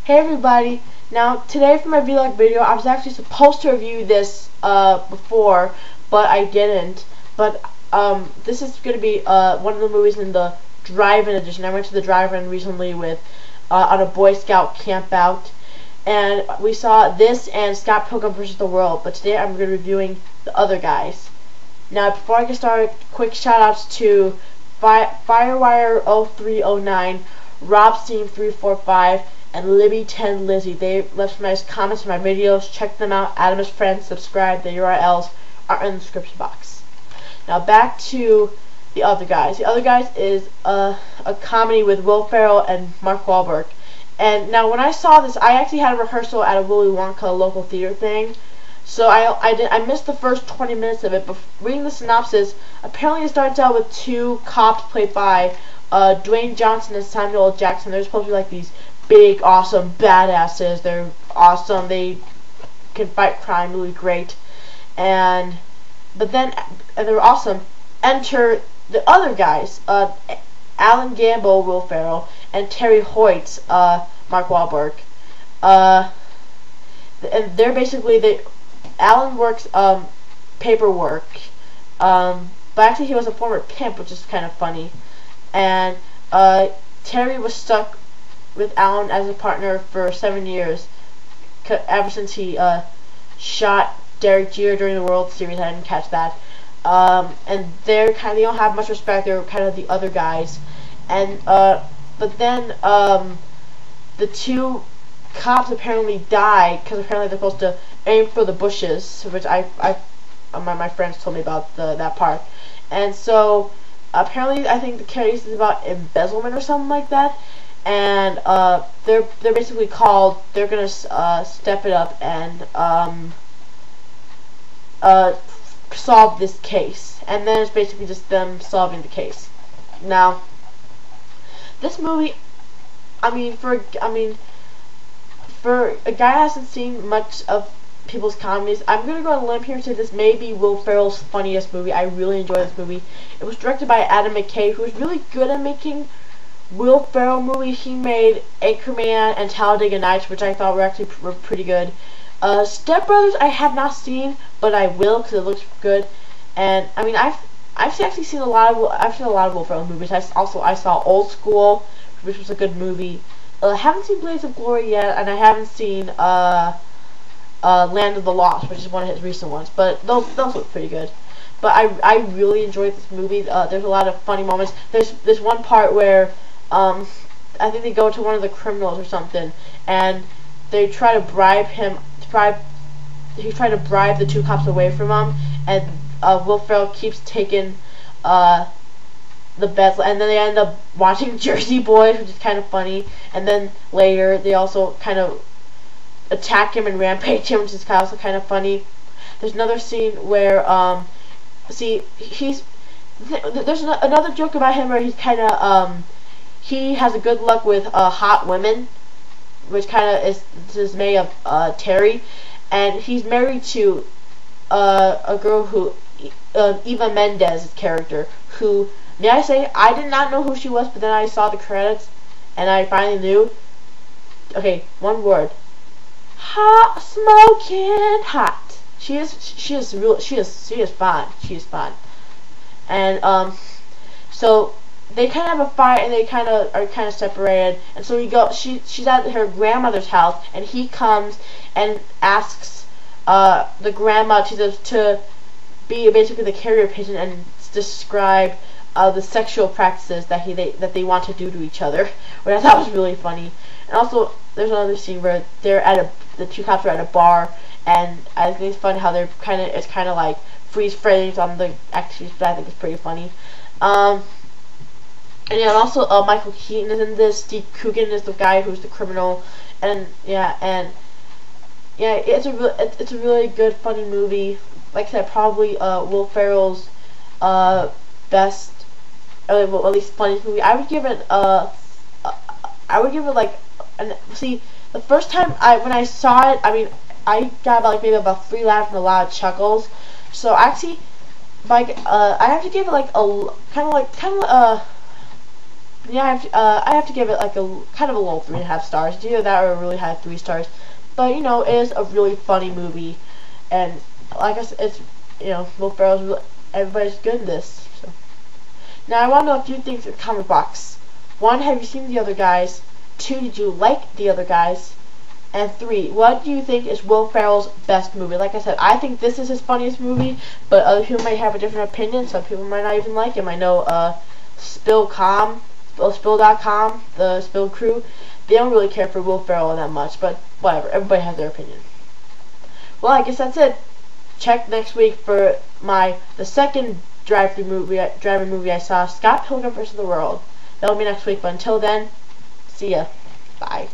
Hey everybody, now today for my vlog video, I was actually supposed to review this before, but I didn't. But this is going to be one of the movies in the drive-in edition. I went to the drive-in recently with on a Boy Scout camp out, and we saw this and Scott Pilgrim vs. the World, but today I'm going to be reviewing the other guys. Now before I get started, quick shout outs to Firewire 0309, Robstein345, and Libby10 Lizzie. They left some nice comments in my videos. Check them out. Add them as friends. Subscribe. The URLs are in the description box. Now back to the other guys. The other guys is a comedy with Will Ferrell and Mark Wahlberg. And now when I saw this, I actually had a rehearsal at a Willy Wonka local theater thing. So I missed the first 20 minutes of it. But reading the synopsis, apparently it starts out with two cops played by Dwayne Johnson and Samuel L. Jackson. They're supposed to be like these big, awesome badasses. They're awesome. They can fight crime really great. And they're awesome. Enter the other guys, Alan Gamble, Will Ferrell, and Terry Hoyt, Mark Wahlberg. And they're basically Alan works paperwork, but actually he was a former pimp, which is kind of funny. And Terry was stuck with Alan as a partner for 7 years, ever since he shot Derek Jeter during the World Series. I didn't catch that. And they don't have much respect. They're kind of the other guys. And but then the two cops apparently die because apparently they're supposed to aim for the bushes, which my friends told me about that part. And so apparently I think the case is about embezzlement or something like that. And they're basically called. They're gonna step it up and solve this case. And then it's basically just them solving the case. Now, this movie, for a guy that hasn't seen much of people's comedies, I'm gonna go on a limb here and say this may be Will Ferrell's funniest movie. I really enjoy this movie. It was directed by Adam McKay, who is really good at making Will Ferrell movies. He made Anchorman and Talladega Nights, which I thought were pretty good. Step Brothers I have not seen, but I will because it looks good. And I've actually seen a lot of Will Ferrell movies. I saw Old School, which was a good movie. I haven't seen Blades of Glory yet, and I haven't seen Land of the Lost, which is one of his recent ones. But those look pretty good. But I really enjoyed this movie. There's a lot of funny moments. There's one part where I think they go to one of the criminals or something, and they try to bribe him. He tried to bribe the two cops away from him, and Will Ferrell keeps taking the bets, and then they end up watching Jersey Boys, which is kind of funny. And then later they also kind of attack him and rampage him, which is also kind of funny. There's another scene where there's another joke about him where he's kind of he has a good luck with hot women, which kind of is dismay of Terry, and he's married to a girl who Eva Mendes' character, who, may I say, I did not know who she was, but then I saw the credits and I finally knew. Okay, one word: hot, smoking hot. She is fine. She is fine. And so they kind of have a fight, and they are separated. And so she's at her grandmother's house, and he comes and asks the grandma to be basically the carrier pigeon and describe the sexual practices that they want to do to each other, which I thought was really funny. And also, there's another scene where the two cops are at a bar, and I think it's funny how it's kind of like freeze frames on the actors, but I think it's pretty funny. And yeah, and also Michael Keaton is in this. Steve Coogan is the guy who's the criminal, and it's a really good, funny movie. Like I said, probably Will Ferrell's best, well, at least funniest movie. I would give it the first time when I saw it, I got maybe about 3 laughs and a lot of chuckles. So actually, I have to give it like a kind of Yeah, I have to give it like a kind of a low 3.5 stars. It's either that or a really high 3 stars. But you know, it is a really funny movie, and like I said, it's Will Ferrell's everybody's good in this. So. Now I want to know a few things in the comment box. 1, have you seen the other guys? 2, did you like the other guys? And 3, what do you think is Will Ferrell's best movie? Like I said, I think this is his funniest movie, but other people might have a different opinion. Some people might not even like him. I know Spill.com, the Spill crew, they don't really care for Will Ferrell that much, but whatever. Everybody has their opinion. Well, I guess that's it. Check next week for the second driver movie I saw, Scott Pilgrim vs. the World. That'll be next week, but until then, see ya. Bye.